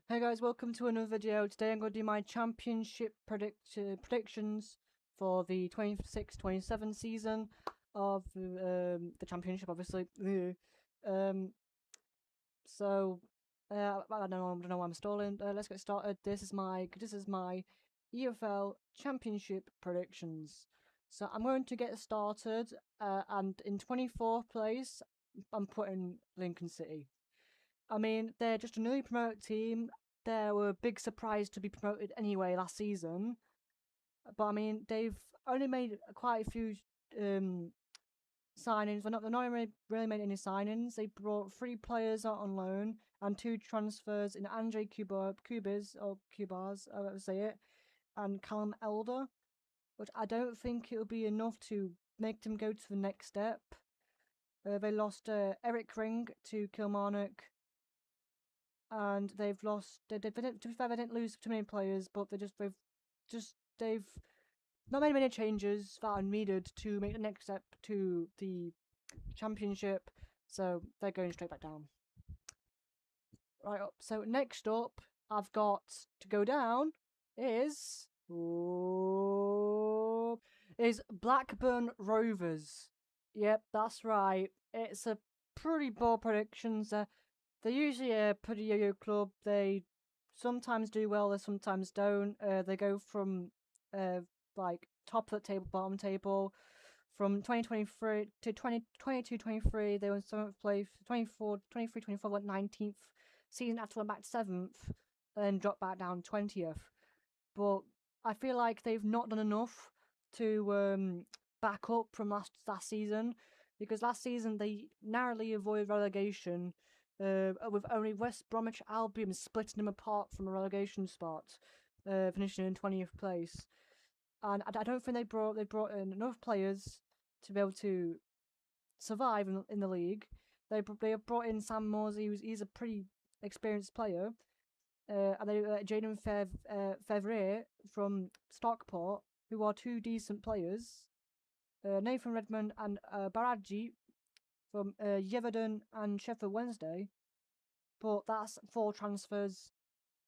Hey guys, welcome to another video. Today I'm going to do my championship predictions for the 26-27 season of the championship, obviously. um, I don't know why I'm stalling. Let's get started. This is my EFL championship predictions. So I'm going to get started, and in 24th place, I'm putting Lincoln City. I mean, they're just a newly promoted team. They were a big surprise to be promoted anyway last season. But I mean, they've only made quite a few signings. They're not really made any signings. They brought 3 players out on loan and 2 transfers in Andre Cubas, I would say it, and Callum Elder, which I don't think it'll be enough to make them go to the next step. They lost Eric Ring to Kilmarnock, and they've lost. To be fair, they didn't lose too many players, but they've not made many changes that are needed to make the next step to the championship. So they're going straight back down. Right up. So next up, I've got to go down is Blackburn Rovers. Yep, that's right. It's a pretty bold prediction. They're usually a pretty yo-yo club. They sometimes do well, they sometimes don't. They go from uh like top of the table, bottom table. From 2023 to 2022-23, they were in 7th place. 24 went 19th. Season after went back to 7th, and dropped back down 20th. But I feel like they've not done enough to back up from last season, because last season they narrowly avoided relegation, with only West Bromwich Albion splitting them apart from a relegation spot, finishing in 20th place. And I don't think they brought in enough players to be able to survive in the league. They have brought in Sam Morsey, he's a pretty experienced player, and they Jaden Fevrier from Stockport, who are 2 decent players. Nathan Redmond and Baraji from Yeverdon and Sheffield Wednesday. But that's 4 transfers,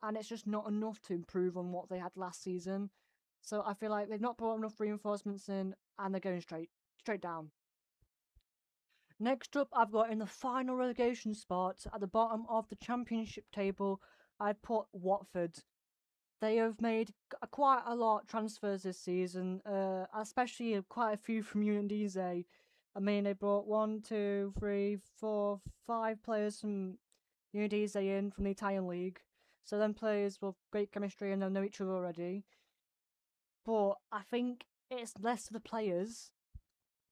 and it's just not enough to improve on what they had last season. So I feel like they've not brought enough reinforcements in, and they're going straight down. Next up, I've got in the final relegation spot at the bottom of the championship table, I'd put Watford. They have made quite a lot of transfers this season, especially quite a few from Udinese. I mean, they brought 1, 2, 3, 4, 5 players from Udinese in from the Italian league. So then players with great chemistry and they'll know each other already. But I think it's less of the players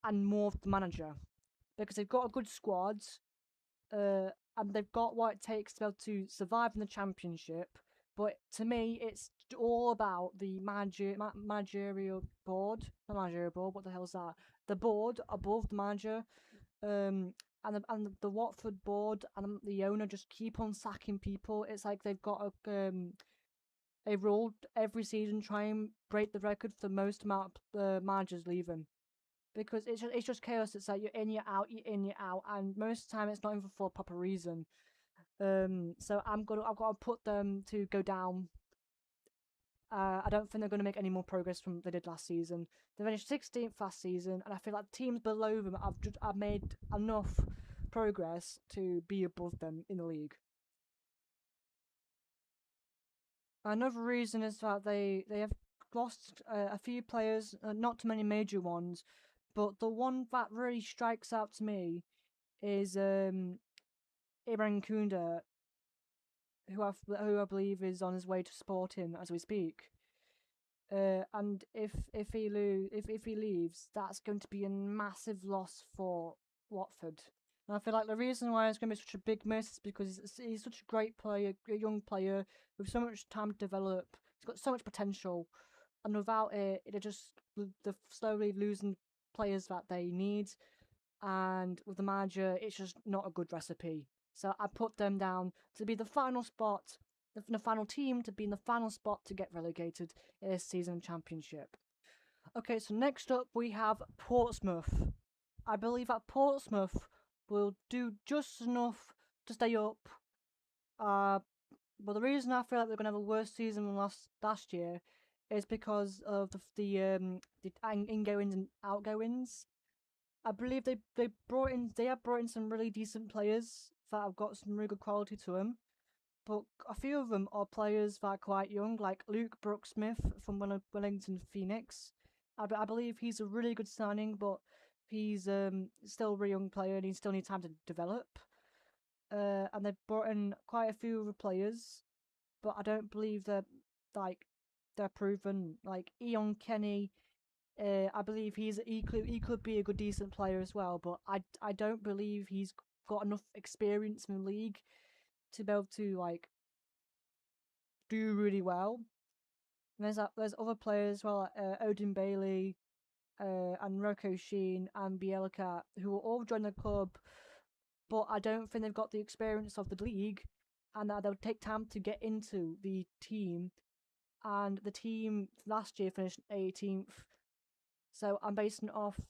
and more of the manager, because they've got a good squad, and they've got what it takes to be able to survive in the championship. But to me, it's all about the managerial board. The managerial board. What the hell is that? The board above the manager, and the Watford board and the owner just keep on sacking people. It's like they've got a rule every season, try and break the record for the most amount of managers leaving, because it's just chaos. It's like you're in, you're out, you're in, you're out, and most of the time it's not even for a proper reason. So I've got to put them to go down. I don't think they're going to make any more progress from they did last season. They finished 16th last season, and I feel like teams below them have made enough progress to be above them in the league. Another reason is that they have lost a few players, not too many major ones, but the one that really strikes out to me is Ibrahim Kunda, who I believe is on his way to Sporting as we speak. And if he leaves, that's going to be a massive loss for Watford. And I feel like the reason why it's going to be such a big miss is because he's such a great player, a young player with so much time to develop. He's got so much potential, and without it, they're slowly losing players that they need. And with the manager, it's just not a good recipe. So I put them down to be the final spot, the final team to be in the final spot to get relegated in this season championship. Okay, so next up we have Portsmouth. I believe that Portsmouth will do just enough to stay up. Uh, But the reason I feel like they're gonna have a worse season than last year is because of the ingoings and outgoings. I believe they have brought in some really decent players that have got some really good quality to them. But a few of them are players that are quite young, like Luke Brooksmith from Wellington Phoenix. I believe he's a really good signing, but he's still a really young player and he still needs time to develop. And they've brought in quite a few other players, but I don't believe like they're proven. Like Eon Kenny, I believe he could be a good decent player as well, but I don't believe he's got enough experience in the league to be able to like do really well. And there's other players as well, like, Odin Bailey, and Roko Sheen and Bielka, who will all join the club, but I don't think they've got the experience of the league, and that they'll take time to get into the team. And the team last year finished 18th, so I'm basing it off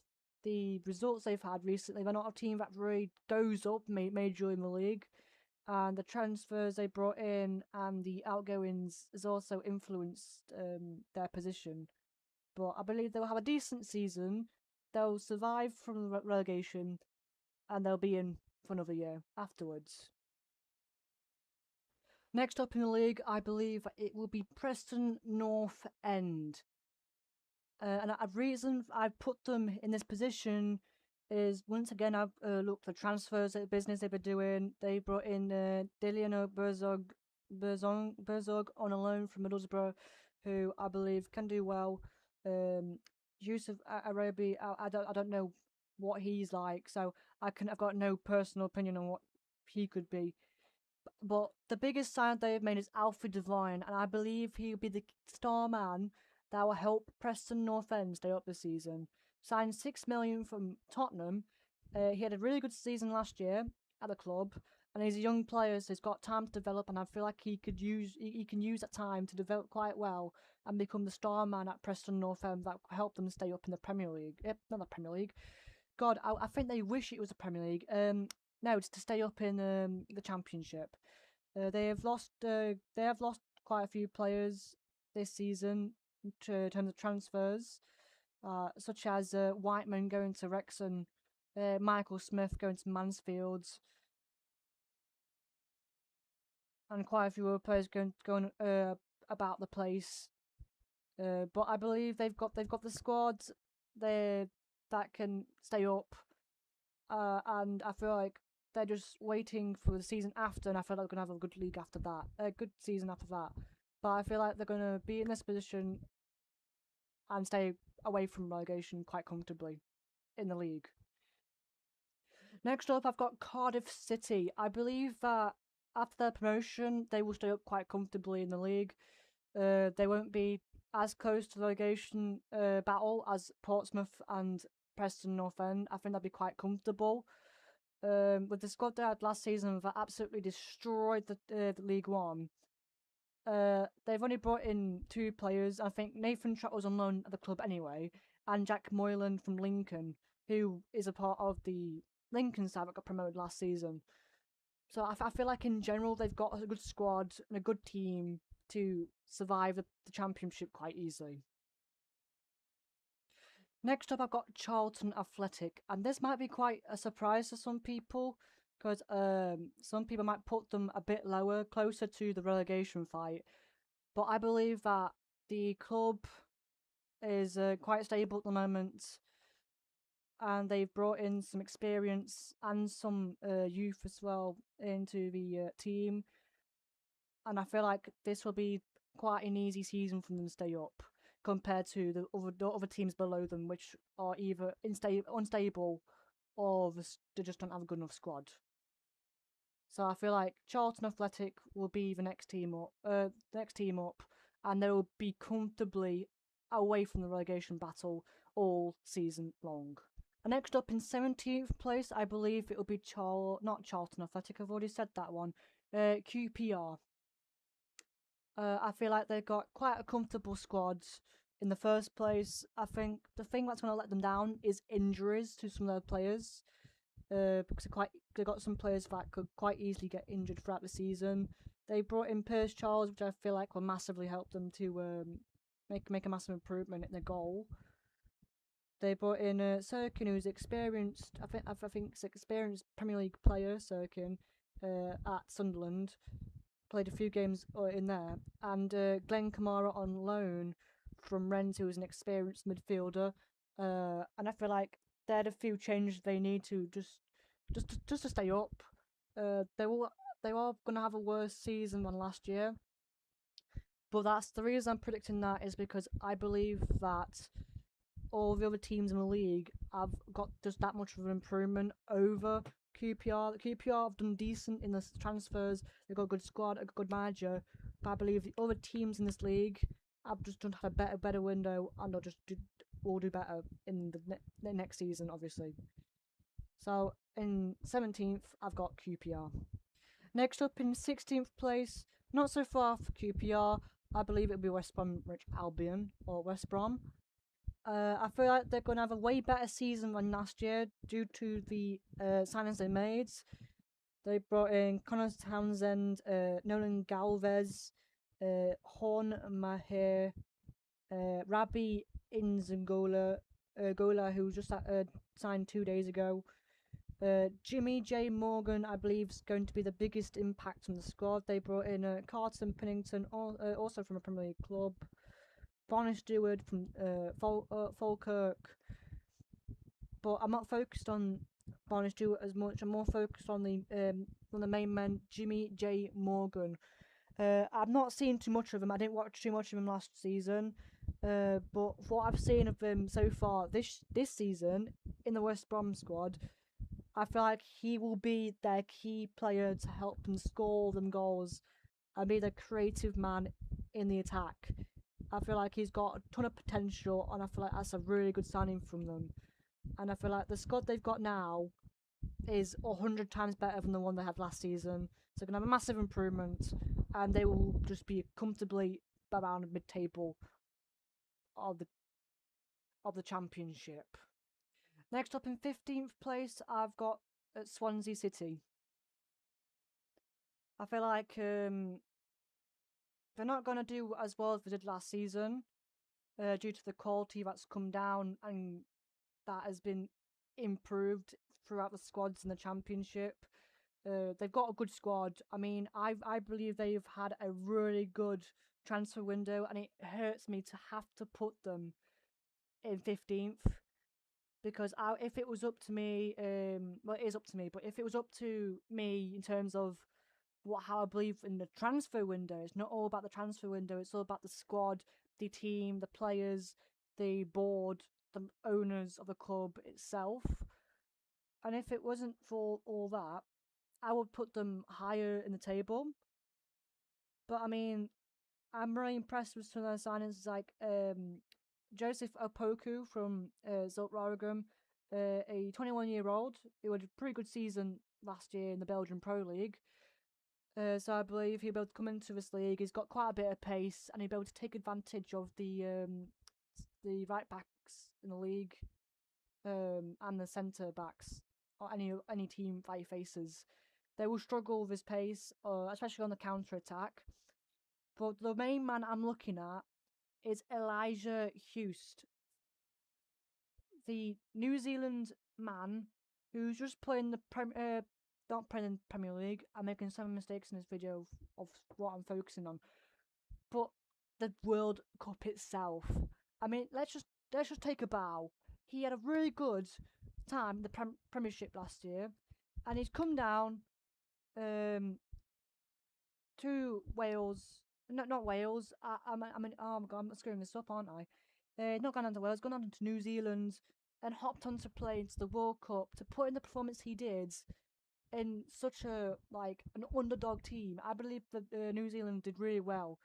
the results they've had recently. They're not a team that really goes up majorly in the league, and the transfers they brought in and the outgoings has also influenced their position. But I believe they'll have a decent season. They'll survive from the relegation, and they'll be in for another year afterwards. Next up in the league, I believe it will be Preston North End. And a reason I've put them in this position is, once again, I've looked at the transfers, the business they've been doing. They brought in Diliano Berzog on a loan from Middlesbrough, who I believe can do well. Yusuf Arabi, I don't know what he's like, so I've got no personal opinion on what he could be. But the biggest sign they've made is Alfred Devine, and I believe he'll be the star man that will help Preston North End stay up this season. Signed 6 million from Tottenham. He had a really good season last year at the club, and he's a young player, so he's got time to develop. And I feel like he can use that time to develop quite well and become the star man at Preston North End that will help them stay up in the Premier League. Not the Premier League. God, I think they wish it was the Premier League. No, it's to stay up in the Championship. They have lost quite a few players this season in terms of transfers, such as Whiteman going to Wrexham, Michael Smith going to Mansfield, and quite a few other players going about the place. But I believe they've got the squad that can stay up, and I feel like they're just waiting for the season after, and I feel like they're gonna have a good league after that, a good season after that. But I feel like they're gonna be in this position and stay away from relegation quite comfortably in the league. Next up, I've got Cardiff City. I believe that after their promotion, they will stay up quite comfortably in the league. They won't be as close to the relegation battle as Portsmouth and Preston North End. I think they'll be quite comfortable. With the squad they had last season, that absolutely destroyed the League One. They've only brought in 2 players. I think Nathan Trott was on loan at the club anyway, and Jack Moylan from Lincoln, who is a part of the Lincoln side that got promoted last season. So I feel like in general they've got a good squad and a good team to survive the Championship quite easily. Next up, I've got Charlton Athletic, and this might be quite a surprise to some people because some people might put them a bit lower, closer to the relegation fight. But I believe that the club is quite stable at the moment, and they've brought in some experience and some youth as well into the team. And I feel like this will be quite an easy season for them to stay up compared to the other teams below them, which are either unstable or they just don't have a good enough squad. So I feel like Charlton Athletic will be the next team up, and they will be comfortably away from the relegation battle all season long. And next up in 17th place, I believe it will be not Charlton Athletic. I've already said that one. QPR. I feel like they've got quite a comfortable squad in the first place. I think the thing that's going to let them down is injuries to some of their players, because they got some players that could quite easily get injured throughout the season. They brought in Pierce Charles, which I feel like will massively help them to make a massive improvement in the goal. They brought in Sirkin, who's experienced. I think it's experienced Premier League player. Sirkin at Sunderland played a few games in there, and Glenn Kamara on loan from Rennes, who is an experienced midfielder. And I feel like they're the few changes they need to just to stay up. They are gonna have a worse season than last year, but that's the reason I'm predicting that is because I believe that all the other teams in the league have got just that much of an improvement over QPR. The QPR have done decent in the transfers. They've got a good squad, a good manager. But I believe the other teams in this league have just done had a better window, and will do better in the next season, obviously. So in 17th, I've got QPR. Next up in 16th place, not so far for QPR, I believe it'll be West Bromwich Albion or West Brom. I feel like they're going to have a way better season than last year due to the signings they made. They brought in Connor Townsend, Nolan Galvez, Horn Maher, Rabbi Inzangola, Gola, who just signed 2 days ago. Jimmy J. Morgan, I believe, is going to be the biggest impact on the squad. They brought in Carlton Pennington, also from a Premier League club. Bonnie Stewart from Falkirk. But I'm not focused on Bonnie Stewart as much. I'm more focused on the main man, Jimmy J. Morgan. I've not seen too much of him. I didn't watch too much of him last season. But what I've seen of him so far this season in the West Brom squad, I feel like he will be their key player to help them score them goals and be the creative man in the attack. I feel like he's got a ton of potential, and I feel like that's a really good signing from them. And I feel like the squad they've got now is 100 times better than the one they had last season. So they're going to have a massive improvement, and they will just be comfortably around mid-table of the championship. Next up in 15th place, I've got Swansea City. I feel like they're not going to do as well as they did last season due to the quality that's come down and that has been improved throughout the squads in the championship. They've got a good squad. I mean, I believe they've had a really good transfer window, and it hurts me to have to put them in 15th because if it was up to me, well, it is up to me, but if it was up to me in terms of how I believe in the transfer window, it's not all about the transfer window, it's all about the squad, the team, the players, the board, the owners of the club itself. And if it wasn't for all that, I would put them higher in the table. But I mean, I'm really impressed with some of the signings like Joseph Opoku from Zultwaregem, a 21-year-old who had a pretty good season last year in the Belgian Pro League. So I believe he'll be able to come into this league. He's got quite a bit of pace, and he'll be able to take advantage of the right backs in the league, and the centre backs or any team that he faces. They will struggle with his pace, especially on the counter attack. But the main man I'm looking at is Elijah Hust, the New Zealand man who's just playing not playing in Premier League. I'm making some mistakes in this video of what I'm focusing on, but the World Cup itself. I mean, let's just take a bow. He had a really good time in the Premiership last year, and he's come down to Wales. No, not Wales. I mean, oh my god, I'm screwing this up, aren't I? Not gone on to Wales, gone on to New Zealand, and hopped on to play into the World Cup to put in the performance he did in such an underdog team. I believe that New Zealand did really well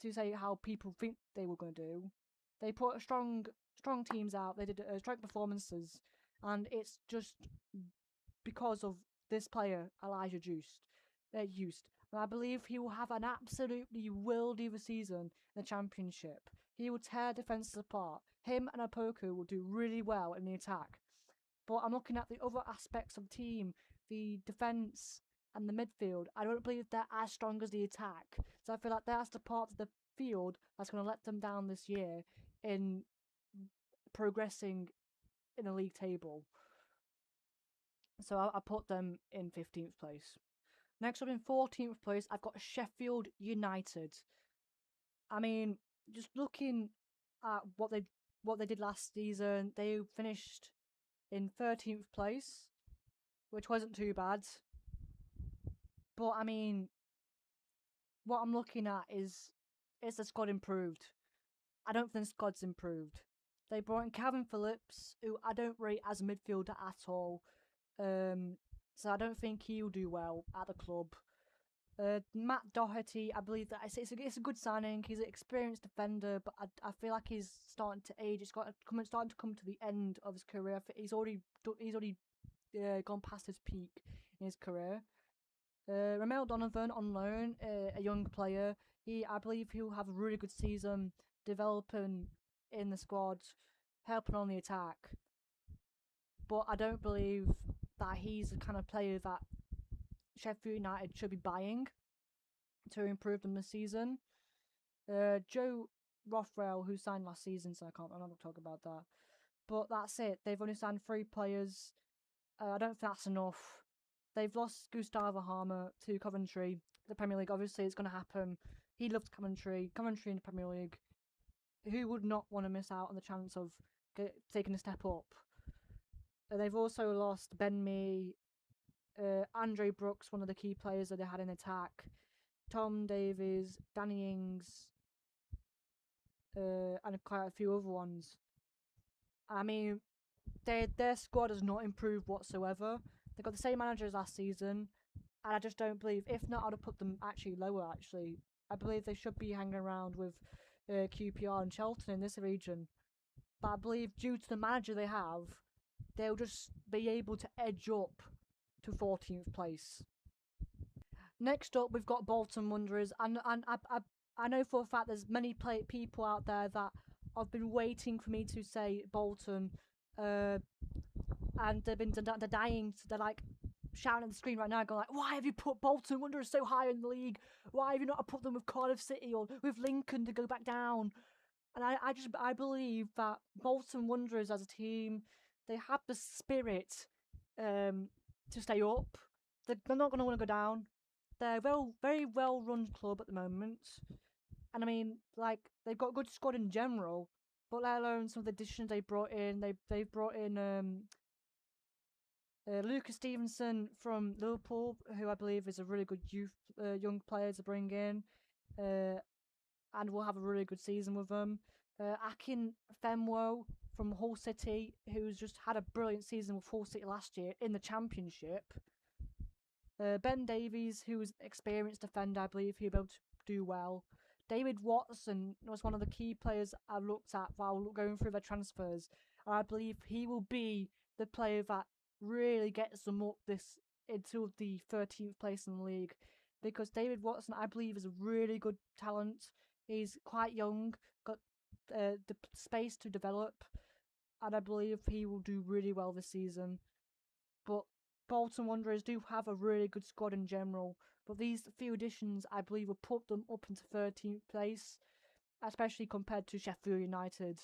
to say how people think they were going to do. They put strong teams out. They did strong performances, and it's just because of this player Elijah Hust. And I believe he will have an absolutely worldy season in the championship. He will tear defences apart. Him and Opoku will do really well in the attack. But I'm looking at the other aspects of the team, the defence and the midfield, I don't believe they're as strong as the attack. So I feel like that's the part of the field that's going to let them down this year in progressing in the league table. So I put them in 15th place. Next up in 14th place, I've got Sheffield United. I mean, just looking at what they did last season, they finished in 13th place, which wasn't too bad. But I mean, what I'm looking at is the squad improved? I don't think the squad's improved. They brought in Calvin Phillips, who I don't rate as a midfielder at all. So I don't think he'll do well at the club. Matt Doherty, I believe that it's a good signing. He's an experienced defender, but I feel like he's starting to age. It's starting to come to the end of his career. He's already gone past his peak in his career. Ramel Donovan on loan, a young player. I believe he'll have a really good season, developing in the squad, helping on the attack. But I don't believe that he's the kind of player that Sheffield United should be buying to improve them this season. Joe Rothwell, who signed last season, so I'm not talking about that. But that's it. They've only signed 3 players. I don't think that's enough. They've lost Gustavo Harmer to Coventry, the Premier League. Obviously, it's going to happen. He loves Coventry in the Premier League. Who would not want to miss out on the chance of taking a step up? They've also lost Ben Mee, Andre Brooks, one of the key players that they had in attack, Tom Davies, Danny Ings, and quite a few other ones. I mean, their squad has not improved whatsoever. They've got the same manager as last season, and I just don't believe. If not, I'd have put them actually lower. Actually, I believe they should be hanging around with QPR and Charlton in this region. But I believe due to the manager they have, they'll just be able to edge up to 14th place. Next up, we've got Bolton Wanderers, and I know for a fact there's many people out there that have been waiting for me to say Bolton, and they're dying. They're like shouting at the screen right now, going like, "Why have you put Bolton Wanderers so high in the league? Why have you not put them with Cardiff City or with Lincoln to go back down?" And I believe that Bolton Wanderers as a team, they have the spirit to stay up. They're not going to want to go down. They're a very well run club at the moment. And I mean, like, they've got a good squad in general, but let alone some of the additions they brought in. They've brought in Lucas Stevenson from Liverpool, who I believe is a really good young player to bring in. And we'll have a really good season with them. Akin Femwo from Hull City, who's just had a brilliant season with Hull City last year in the Championship. Ben Davies, who's an experienced defender, I believe he'll be able to do well. David Watson was one of the key players I looked at while going through their transfers. And I believe he will be the player that really gets them up into the 13th place in the league. Because David Watson, I believe, is a really good talent. He's quite young, got the space to develop, and I believe he will do really well this season. But Bolton Wanderers do have a really good squad in general, but these few additions, I believe, will put them up into 13th place, especially compared to Sheffield United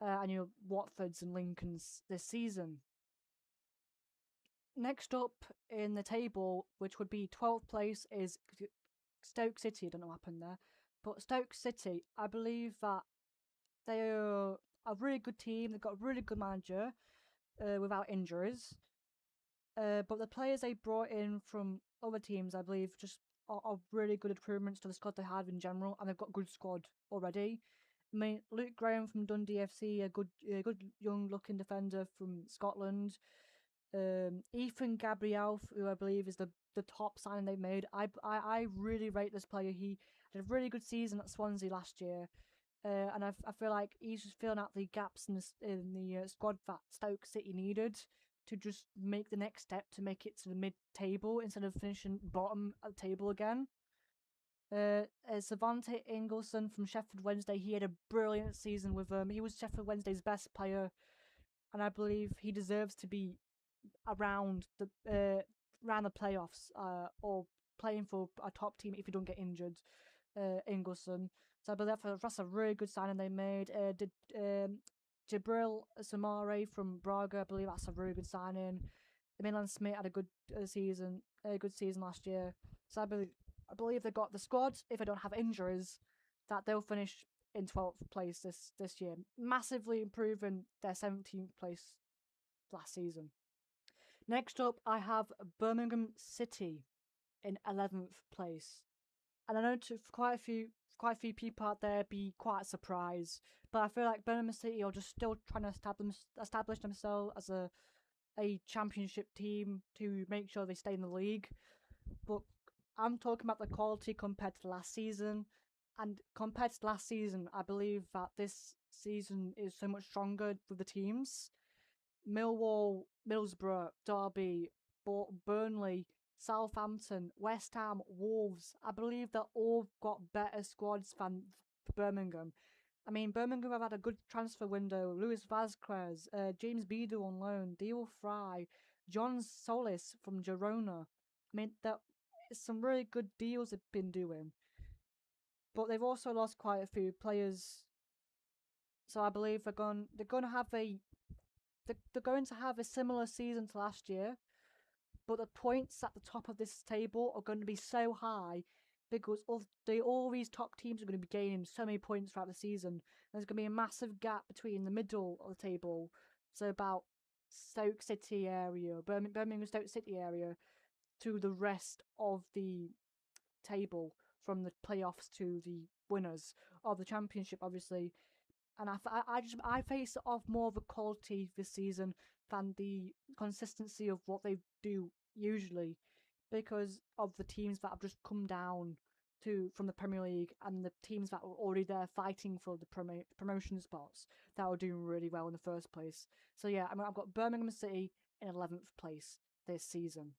and Watford's and Lincoln's this season. Next up in the table, which would be 12th place, is Stoke City. I don't know what happened there. But Stoke City, I believe that they are a really good team. They've got a really good manager without injuries. But the players they brought in from other teams, I believe, just are really good improvements to the squad they have in general, and they've got a good squad already. I mean, Luke Graham from Dundee FC, a good young-looking defender from Scotland. Ethan Gabriel, who I believe is the top signing they've made. I really rate this player. He had a really good season at Swansea last year, and I feel like he's just filling out the gaps in the squad that Stoke City needed to just make the next step to make it to the mid-table instead of finishing bottom at the table again. Savante Ingleson from Sheffield Wednesday, he had a brilliant season with them. He was Sheffield Wednesday's best player, and I believe he deserves to be around the round the playoffs, or playing for a top team if you don't get injured. Ingleson. So I believe that's a really good signing they made. Did Jibril Samare from Braga? I believe that's a really good signing. Milan Smith had a good season last year. So I believe they got the squad. If they don't have injuries, that they'll finish in 12th place this year, massively improving their 17th place last season. Next up, I have Birmingham City in 11th place, and I know quite a few people out there be quite surprised, but I feel like Birmingham City are just still trying to establish themselves as a championship team to make sure they stay in the league. But I'm talking about the quality compared to last season, and compared to last season, I believe that this season is so much stronger with the teams. Millwall, Middlesbrough, Derby, Burnley, Southampton, West Ham, Wolves. I believe they're all got better squads than Birmingham. I mean, Birmingham have had a good transfer window. Luis Vazquez, James Beadle on loan, Deal Fry, John Solis from Girona. I mean, some really good deals they've been doing. But they've also lost quite a few players. So I believe they're going to have they're going to have a similar season to last year, but the points at the top of this table are going to be so high because all these top teams are going to be gaining so many points throughout the season. There's going to be a massive gap between the middle of the table, so about Stoke City area, Birmingham Stoke City area, to the rest of the table from the playoffs to the winners of the championship, obviously. And I face it off more of a quality this season than the consistency of what they do usually, because of the teams that have just come down from the Premier League and the teams that were already there fighting for the promotion spots that were doing really well in the first place. So yeah, I mean, I've got Birmingham City in 11th place this season.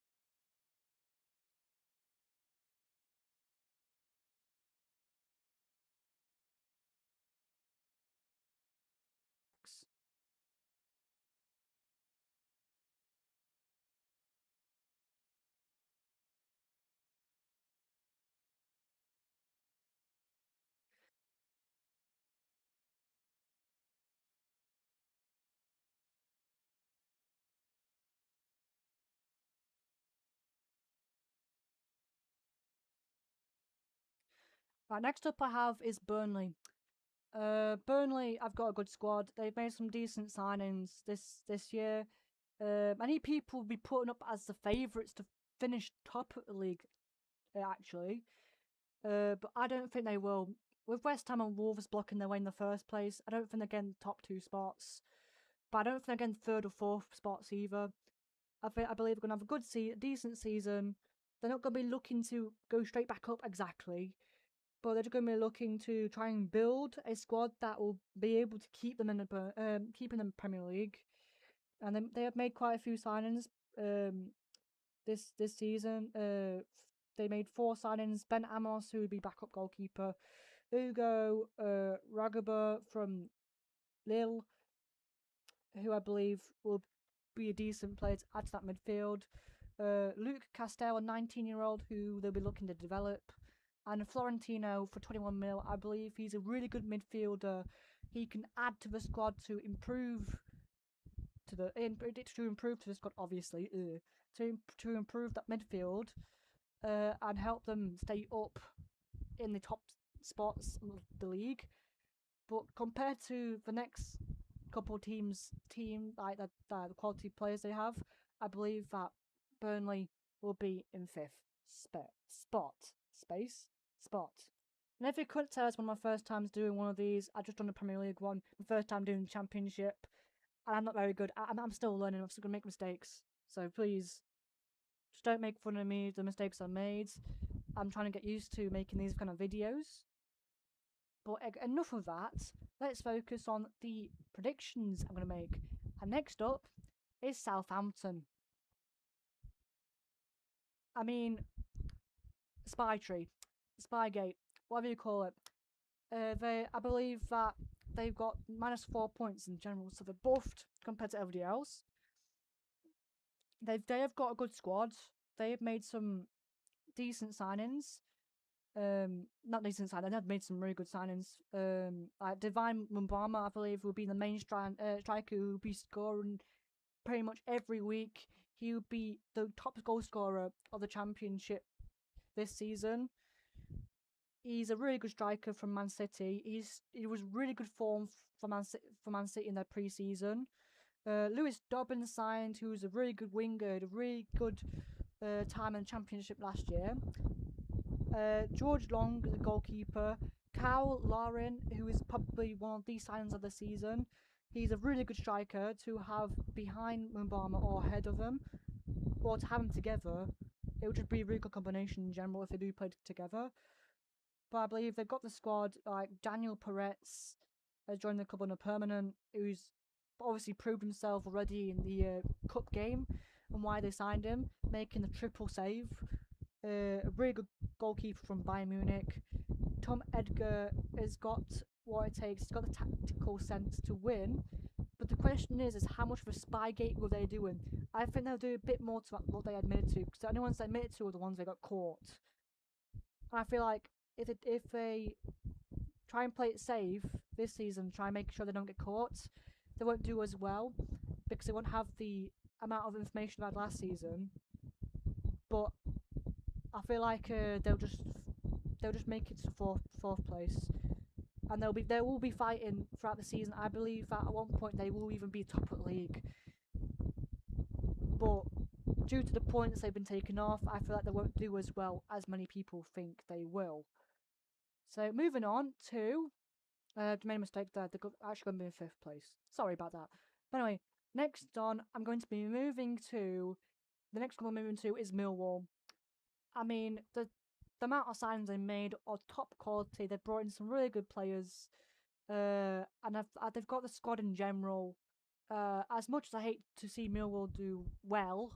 Right, next up I have is Burnley. Burnley, I've got a good squad. They've made some decent signings this year. Many people will be putting up as the favourites to finish top of the league, actually. But I don't think they will. With West Ham and Wolves blocking their way in the first place, I don't think they're getting the top two spots. But I don't think they're getting third or fourth spots either. I believe they're going to have a decent season. They're not going to be looking to go straight back up exactly, but they're going to be looking to try and build a squad that will be able to keep them in the Premier League. And they have made quite a few signings this season. They made 4 signings: Ben Amos, who would be backup goalkeeper; Ugo Ragaba from Lille, who I believe will be a decent player to add to that midfield; Luke Castell, a 19-year-old who they'll be looking to develop; and Florentino for 21 mil. I believe he's a really good midfielder. He can add to the squad to improve to the squad, obviously, to improve that midfield, and help them stay up in the top spots of the league. But compared to the next couple of like the quality players they have, I believe that Burnley will be in 5th spot. And if you couldn't tell, it's one of my first times doing one of these. I just done the Premier League one, my first time doing the Championship, and I'm not very good. I'm still learning. I'm still gonna make mistakes. So please, just don't make fun of me. The mistakes I made. I'm trying to get used to making these kind of videos. But enough of that. Let's focus on the predictions I'm gonna make. And next up is Southampton. I mean, Spy Tree, Spygate, whatever you call it. I believe that they've got -4 points in general, so they're buffed compared to everybody else. They have got a good squad. they've made some decent signings. Not decent signings. They've made some really good signings. Like Divine Mumbama, I believe, will be the main striker who will be scoring pretty much every week. He will be the top goal scorer of the championship this season. He's a really good striker from Man City. He was really good form for Man City in their pre-season. Lewis Dobbins signed, who's a really good winger, had a really good time in the championship last year. George Long, the goalkeeper. Kyle Lauren, who is probably one of the signings of the season. He's a really good striker to have behind Mumbama or ahead of him, or to have them together. It would just be a really good combination in general if they do play together. But I believe they've got the squad, like Daniel Peretz has joined the club on a permanent, who's obviously proved himself already in the cup game and why they signed him, making the triple save. A really good goalkeeper from Bayern Munich. Tom Edgar has got what it takes. He's got the tactical sense to win. But the question is how much of a Spygate will they do? I think they'll do a bit more to what they admitted to, because the only ones they admitted to are the ones they got caught. And I feel like if they try and play it safe this season, try and make sure they don't get caught, they won't do as well, because they won't have the amount of information they had last season. But I feel like they'll just make it to fourth place, and they will be fighting throughout the season. I believe that at one point they will even be top of the league. But due to the points they've been taken off, I feel like they won't do as well as many people think they will. So moving on to, I made a mistake there. They're actually going to be in 5th place. Sorry about that. But anyway, next on, I'm going to be moving to. The next one we're moving to is Millwall. I mean, the amount of signings they made are top quality. They've brought in some really good players, and they've got the squad in general. As much as I hate to see Millwall do well,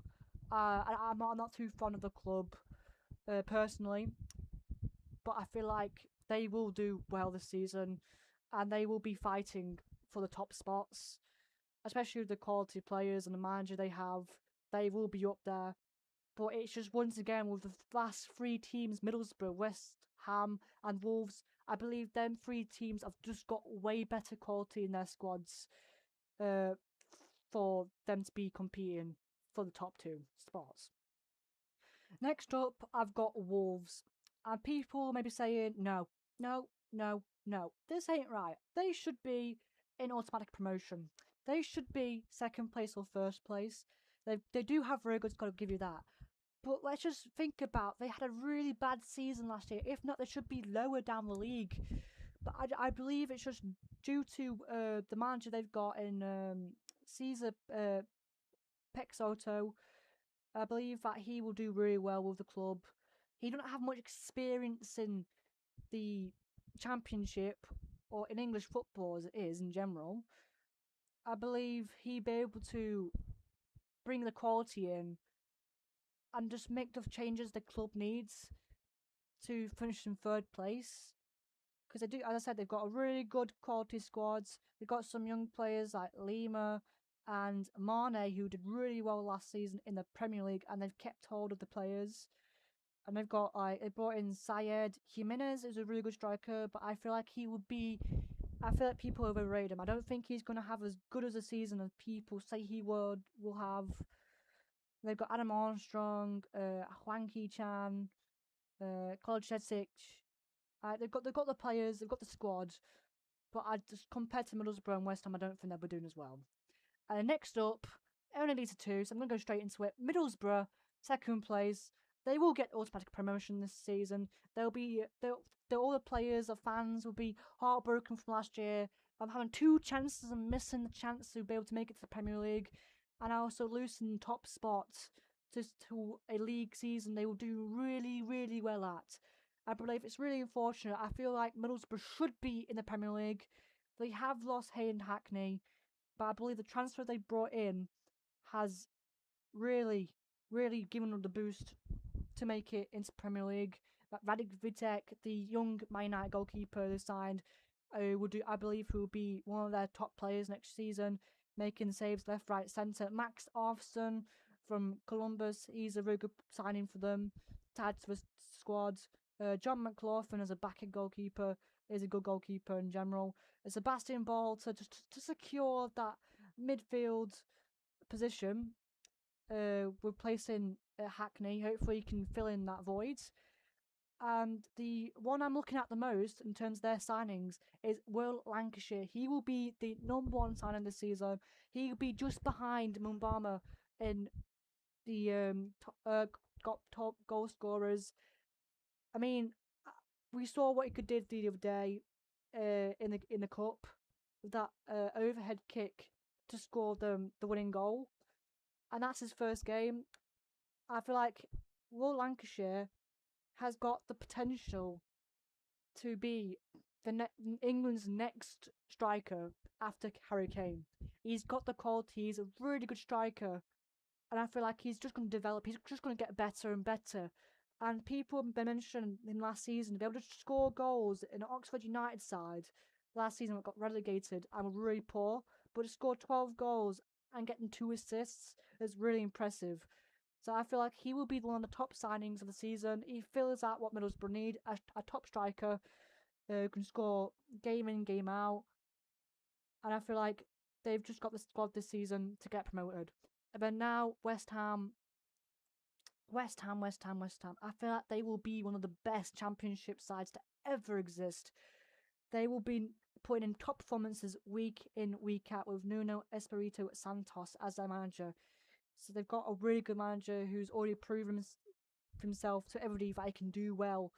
I'm not too fond of the club personally, but I feel like they will do well this season, and they will be fighting for the top spots, especially with the quality players and the manager they have. They will be up there. But it's just once again with the last 3 teams, Middlesbrough, West Ham and Wolves, I believe them 3 teams have just got way better quality in their squads for them to be competing for the top 2 spots. Next up, I've got Wolves. And people may be saying, no, this ain't right. They should be in automatic promotion. They should be 2nd place or 1st place. They do have very good squad, I'll give you that. But let's just think about, they had a really bad season last year. If not, they should be lower down the league. But I believe it's just due to the manager they've got in Caesar Pexoto. I believe that he will do really well with the club. He doesn't have much experience in the championship or in English football as it is in general. I believe he'd be able to bring the quality in and just make the changes the club needs to finish in 3rd place. Because they do, as I said, they've got a really good quality squads. They've got some young players like Lima and Mane who did really well last season in the Premier League, and they've kept hold of the players. And they've got they brought in Syed Jimenez, who's a really good striker, but I feel like I feel like people overrate him. I don't think he's going to have as good as a season as people say he will have. They've got Adam Armstrong, Hwang Hee-chan, Kolchesic. They've got the players, they've got the squad, but I just compared to Middlesbrough and West Ham, I don't think they'll be doing as well. Next up, only needs 2, so I'm going to go straight into it. Middlesbrough, 2nd place. They will get automatic promotion this season. All the players, the fans will be heartbroken from last year. I'm having 2 chances and missing the chance to be able to make it to the Premier League, and also losing top spot to a league season they will do really, really well at. I believe it's really unfortunate. I feel like Middlesbrough should be in the Premier League. They have lost Hayden Hackney, but I believe the transfer they brought in has really, really given them the boost to make it into Premier League. Radik Vitek, the young Man United goalkeeper they signed, I believe who will be one of their top players next season, making saves left, right, centre. Max Arfson from Columbus. He's a really good signing for them. Tied to the squad. John McLaughlin as a backing goalkeeper is a good goalkeeper in general. Sebastian Ball to secure that midfield position, replacing Hackney. Hopefully, he can fill in that void. And the one I'm looking at the most in terms of their signings is Will Lancashire. He will be the number one signing this season. He will be just behind Mumbama in the top goal scorers. I mean, we saw what he could do the other day in the cup with that overhead kick to score the winning goal, and that's his first game. I feel like Will Lancashire has got the potential to be England's next striker after Harry Kane. He's got the quality. He's a really good striker, and I feel like he's just going to develop. He's just going to get better and better. And people have been mentioning him last season to be able to score goals in an Oxford United side. Last season, got relegated and were really poor, but to score 12 goals and getting 2 assists is really impressive. So I feel like he will be one of the top signings of the season. He fills out what Middlesbrough need, a top striker who can score game in, game out. And I feel like they've just got the squad this season to get promoted. And then now West Ham. I feel like they will be one of the best championship sides to ever exist. They will be putting in top performances week in, week out with Nuno Espirito Santos as their manager. So they've got a really good manager who's already proven himself to everybody that he can do well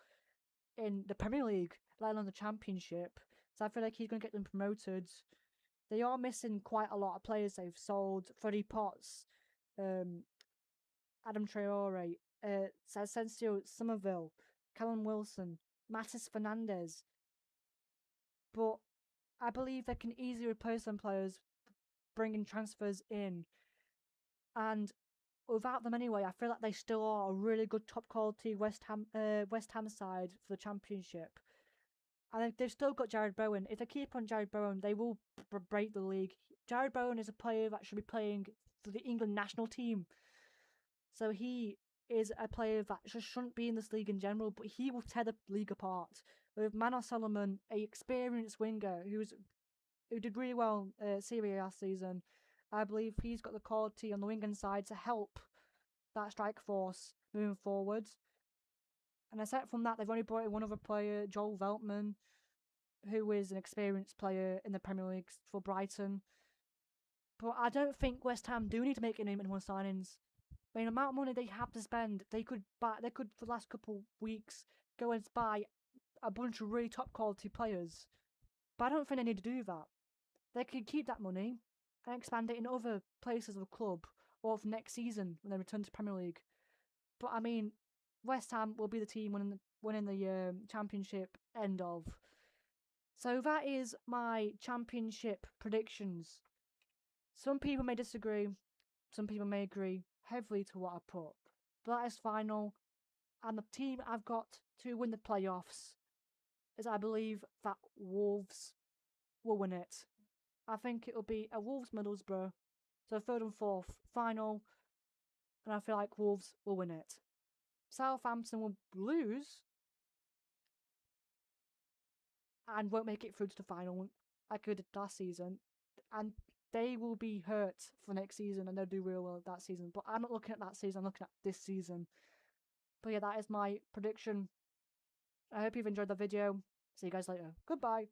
in the Premier League, let alone the Championship. So I feel like he's going to get them promoted. They are missing quite a lot of players they've sold. Freddie Potts, Adam Traore, Asensio Somerville, Callum Wilson, Matis Fernandez. But I believe they can easily replace some players, bringing transfers in. And without them anyway, I feel like they still are a really good top quality West Ham side for the Championship. And they've still got Jared Bowen. If they keep on Jared Bowen, they will break the league. Jared Bowen is a player that should be playing for the England national team. So he is a player that just shouldn't be in this league in general, but he will tear the league apart. With Manor Solomon, an experienced winger who did really well Serie A last season, I believe he's got the quality on the wing side to help that strike force moving forward. And aside from that, they've only brought in one other player, Joel Veltman, who is an experienced player in the Premier League for Brighton. But I don't think West Ham do need to make any minimum signings. I mean, the amount of money they have to spend, they could for the last couple of weeks go and buy a bunch of really top quality players. But I don't think they need to do that. They could keep that money and expand it in other places of the club or for next season when they return to Premier League. But I mean, West Ham will be the team winning the Championship end of. So that is my Championship predictions. Some people may disagree, some people may agree heavily to what I put, but that is final. And the team I've got to win the playoffs is I believe that Wolves will win it. I think it'll be a Wolves Middlesbrough, so third and fourth final, and I feel like Wolves will win it. Southampton will lose and won't make it through to the final like they did last season, and they will be hurt for next season and they'll do real well that season. But I'm not looking at that season, I'm looking at this season. But yeah, that is my prediction. I hope you've enjoyed the video. See you guys later. Goodbye.